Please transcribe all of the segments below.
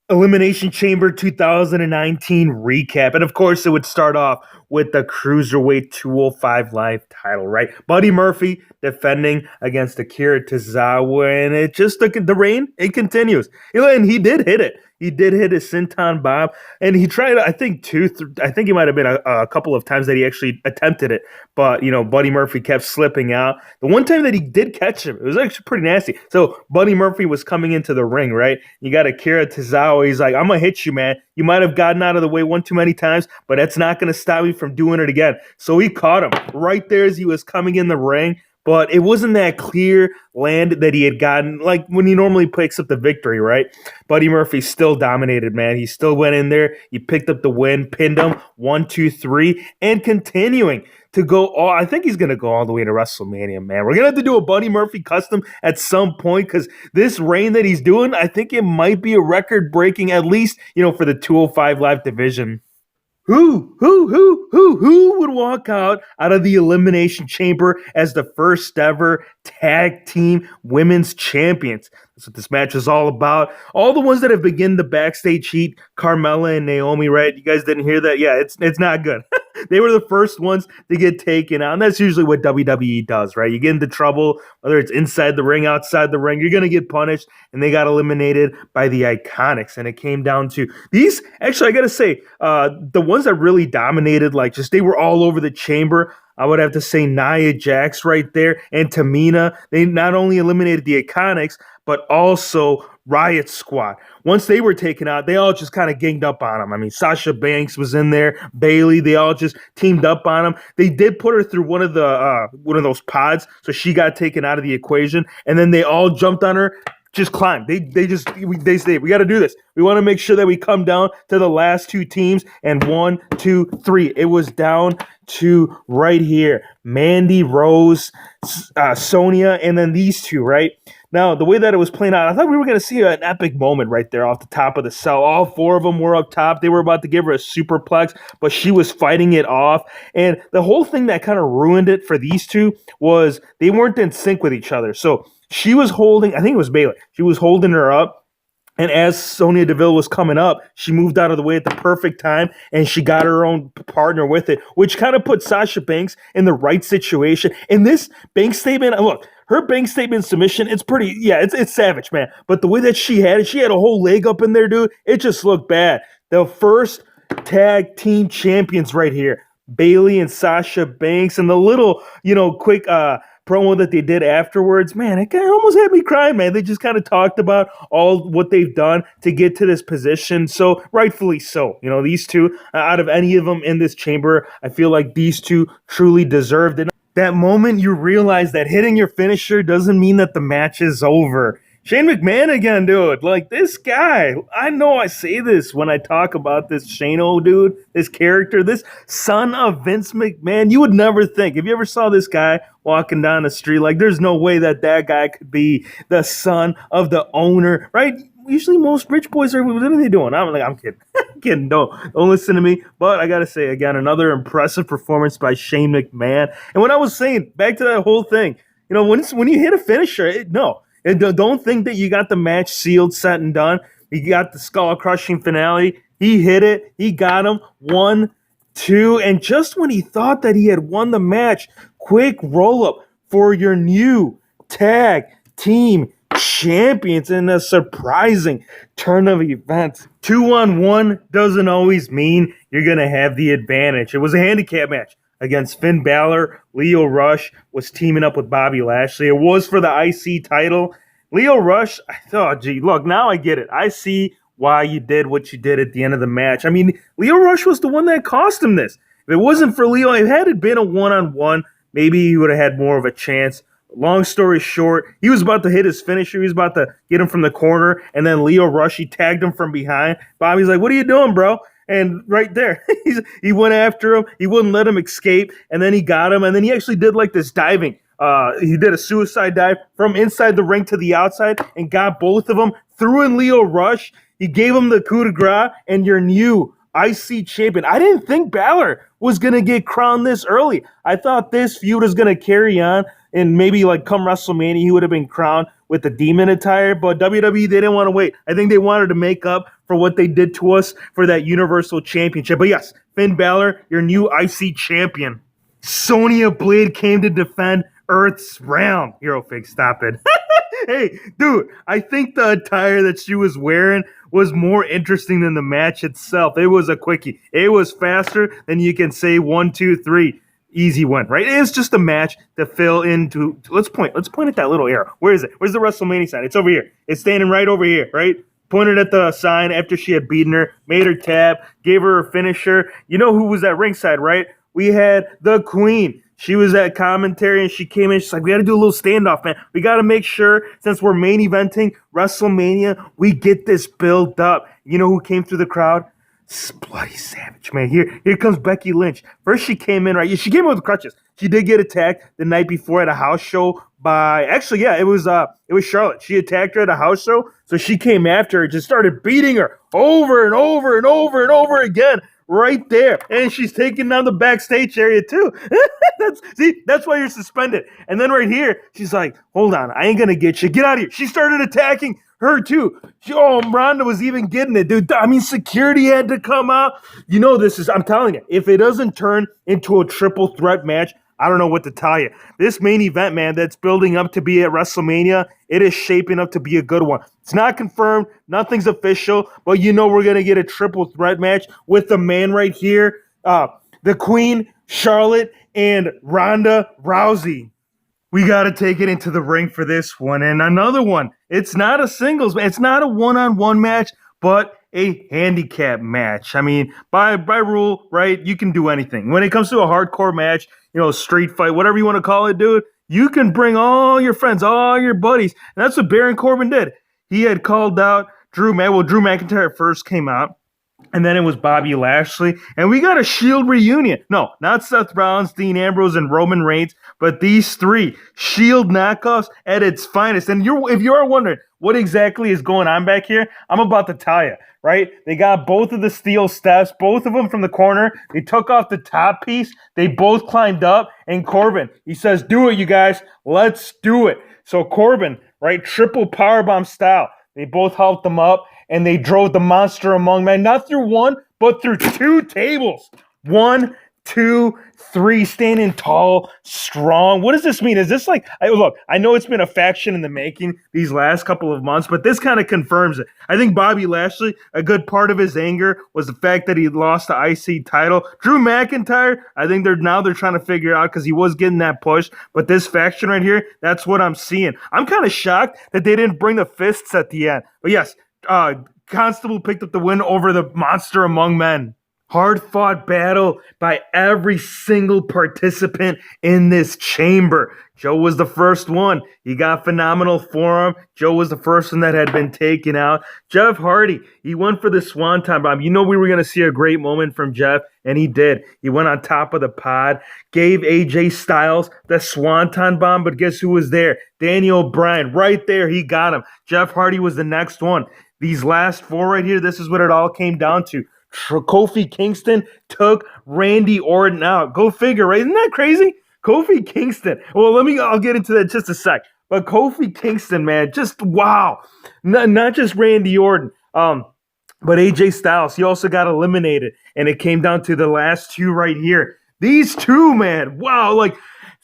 Elimination Chamber 2019 recap. And of course, it would start off with the Cruiserweight 205 Live title, right? Buddy Murphy defending against Akira Tozawa. And it just, the reign, it continues. And he did hit it. He did hit his Senton Bomb. And he tried, I think, I think he might have been a couple of times that he actually attempted it. But, Buddy Murphy kept slipping out. The one time that he did catch him, it was actually pretty nasty. So Buddy Murphy was coming into the ring, right? You got Akira Tozawa. He's like, I'm going to hit you, man. You might have gotten out of the way one too many times, but that's not going to stop me from doing it again. So he caught him right there as he was coming in the ring. But it wasn't that clear land that he had gotten, like when he normally picks up the victory, right? Buddy Murphy still dominated, man. He still went in there. He picked up the win, pinned him 1, 2, 3, and continuing to go all. I think he's going to go all the way to WrestleMania, man. We're going to have to do a Buddy Murphy custom at some point because this reign that he's doing, I think it might be a record breaking, at least, for the 205 Live division. Who would walk out of the Elimination Chamber as the first ever tag team women's champions? That's what this match is all about. All the ones that have begun the backstage heat, Carmella and Naomi, right? You guys didn't hear that? Yeah, it's not good. They were the first ones to get taken out. And that's usually what WWE does, right? You get into trouble, whether it's inside the ring, outside the ring, you're going to get punished. And they got eliminated by the Iconics. And it came down to these. Actually, I got to say, the ones that really dominated, like just they were all over the chamber. I would have to say Nia Jax right there and Tamina. They not only eliminated the Iconics, but also Riot Squad. Once they were taken out, they all just kind of ganged up on them. I mean, Sasha Banks was in there, Bayley. They all just teamed up on them. They did put her through one of those pods, so she got taken out of the equation. And then they all jumped on her. Just climb. They say we got to do this. We want to make sure that we come down to the last two teams. And 1, 2, 3. It was down to right here. Mandy, Rose, Sonia, and then these two, right? Now, the way that it was playing out, I thought we were going to see an epic moment right there off the top of the cell. All four of them were up top. They were about to give her a superplex, but she was fighting it off. And the whole thing that kind of ruined it for these two was they weren't in sync with each other. So she was holding, I think it was Bayley. She was holding her up. And as Sonya Deville was coming up, she moved out of the way at the perfect time, and she got her own partner with it, which kind of put Sasha Banks in the right situation. And this Banks statement, look, her Banks statement submission, it's pretty, yeah, it's savage, man. But the way that she had it, she had a whole leg up in there, dude. It just looked bad. The first tag team champions right here, Bayley and Sasha Banks, and the little, quick promo that they did afterwards, man, it kind of almost had me crying, man. They just kind of talked about all what they've done to get to this position. So rightfully so. These two, out of any of them in this chamber, I feel like these two truly deserved it. That moment you realize that hitting your finisher doesn't mean that the match is over. Shane McMahon again, dude. Like, this guy, I know I say this when I talk about this Shane-O dude, this character, this son of Vince McMahon. You would never think, if you ever saw this guy walking down the street, like, there's no way that guy could be the son of the owner, right? Usually most rich boys are, what are they doing? I'm kidding. I'm kidding. Don't listen to me. But I got to say, again, another impressive performance by Shane McMahon. And when I was saying, back to that whole thing, when you hit a finisher, don't think that you got the match sealed, set, and done. You got the skull-crushing finale. He hit it. He got him. 1, 2. And just when he thought that he had won the match, quick roll-up for your new tag team champions in a surprising turn of events. 2-on-1 doesn't always mean you're going to have the advantage. It was a handicap match against Finn Balor. Lio Rush was teaming up with Bobby Lashley. It was for the IC title. Lio Rush, I thought, gee, look, now I get it. I see why you did what you did at the end of the match. I mean, Lio Rush was the one that cost him this. If it wasn't for Lio, if it had been a one-on-one, maybe he would have had more of a chance. Long story short, he was about to hit his finisher. He was about to get him from the corner, and then Lio Rush, he tagged him from behind. Bobby's like, what are you doing, bro? And right there, he went after him. He wouldn't let him escape, and then he got him, and then he actually did like this diving. He did a suicide dive from inside the ring to the outside and got both of them, threw in Lio Rush. He gave him the coup de grace, and your new IC champion. I didn't think Balor was going to get crowned this early. I thought this feud was going to carry on and maybe like come WrestleMania, he would have been crowned with the demon attire, but WWE, they didn't want to wait. I think they wanted to make up for what they did to us for that Universal Championship. But yes, Finn Balor, your new IC champion. Sonya Blade came to defend Earth's realm. HeroFig, stop it. Hey, dude, I think the attire that she was wearing was more interesting than the match itself. It was a quickie. It was faster than you can say 1, 2, 3. Easy win, right? It's just a match to fill into. Let's point at that little arrow. Where is it? Where's the WrestleMania sign? It's over here. It's standing right over here, right? Pointed at the sign after she had beaten her, made her tap, gave her her finisher. You know who was at ringside, right? We had the Queen. She was at commentary and she came in. She's like, we got to do a little standoff, man. We got to make sure, since we're main eventing WrestleMania, we get this built up. You know who came through the crowd? Bloody Savage, man. Here comes Becky Lynch. First, she came in, right? She came in with crutches. She did get attacked the night before at a house show by, actually, yeah, it was Charlotte. She attacked her at a house show, so she came after her, just started beating her over and over and over and over again. Right there. And she's taking down the backstage area too. That's why you're suspended. And then right here, she's like, hold on, I ain't gonna get you. Get out of here. She started attacking her too. Ronda was even getting it, dude. I mean, security had to come out. You know, I'm telling you, if it doesn't turn into a triple threat match, I don't know what to tell you. This main event, man, that's building up to be at WrestleMania, it is shaping up to be a good one. It's not confirmed. Nothing's official. But you know we're going to get a triple threat match with the man right here, the Queen, Charlotte, and Ronda Rousey. We got to take it into the ring for this one. And another one. It's not a singles match. It's not a one-on-one match, but a handicap match. I mean, by rule, right, you can do anything. When it comes to a hardcore match, you know, street fight, whatever you want to call it, dude, you can bring all your friends, all your buddies. And that's what Baron Corbin did. He had called out Drew McIntyre first came out. And then it was Bobby Lashley. And we got a Shield reunion. No, not Seth Rollins, Dean Ambrose, and Roman Reigns, but these three Shield knockoffs at its finest. And if you are wondering what exactly is going on back here, I'm about to tell you, right? They got both of the steel steps, both of them from the corner. They took off the top piece. They both climbed up. And Corbin, he says, do it, you guys. Let's do it. So Corbin, right, triple powerbomb style. They both helped them up. And they drove the monster among men, not through one, but through two tables. 1, 2, 3, standing tall, strong. What does this mean? Is this like, look, I know it's been a faction in the making these last couple of months, but this kind of confirms it. I think Bobby Lashley, a good part of his anger was the fact that he lost the IC title. Drew McIntyre, I think they're trying to figure out because he was getting that push. But this faction right here, that's what I'm seeing. I'm kind of shocked that they didn't bring the fists at the end. But yes, Constable picked up the win over the monster among men. Hard-fought battle by every single participant in this chamber. Joe was the first one. He got phenomenal forearm. Joe was the first one that had been taken out. Jeff Hardy, he went for the Swanton Bomb. You know we were going to see a great moment from Jeff, and he did. He went on top of the pod, gave AJ Styles the Swanton Bomb, but guess who was there? Daniel Bryan, right there, he got him. Jeff Hardy was the next one. These last four right here, this is what it all came down to. Kofi Kingston took Randy Orton out. Go figure, right? Isn't that crazy? Kofi Kingston. Well, I'll get into that in just a sec. But Kofi Kingston, man, just wow. Not just Randy Orton, but AJ Styles. He also got eliminated. And it came down to the last two right here. These two, man, wow, like,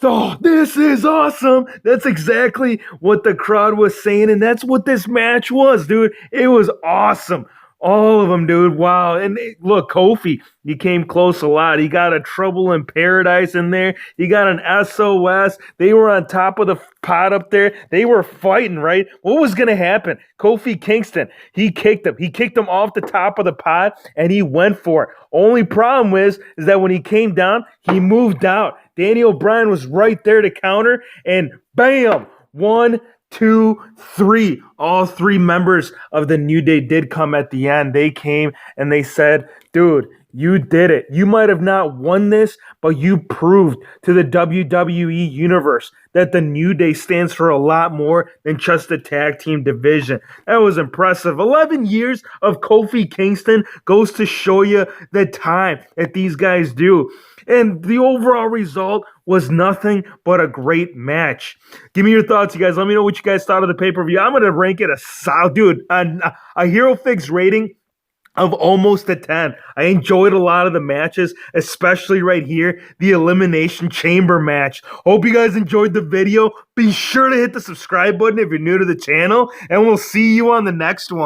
oh, this is awesome. That's exactly what the crowd was saying, and that's what this match was, dude. It was awesome. All of them, dude. Wow. And look, Kofi, he came close a lot. He got a Trouble in Paradise in there. He got an SOS. They were on top of the pot up there. They were fighting, right? What was going to happen? Kofi Kingston, he kicked him. He kicked him off the top of the pot, and he went for it. Only problem is that when he came down, he moved out. Daniel Bryan was right there to counter, and bam, 1, 2, 3. All three members of the New Day did come at the end. They came and they said, dude, You did it. You might have not won this, but you proved to the WWE Universe that the New Day stands for a lot more than just the tag team division. That was impressive. 11 years of Kofi Kingston goes to show you the time that these guys do. And the overall result was nothing but a great match. Give me your thoughts, you guys. Let me know what you guys thought of the pay-per-view. I'm going to rank it a solid, dude, a Hero Fix rating of almost a 10. I enjoyed a lot of the matches, especially right here, the Elimination Chamber match. Hope you guys enjoyed the video. Be sure to hit the subscribe button if you're new to the channel, and we'll see you on the next one.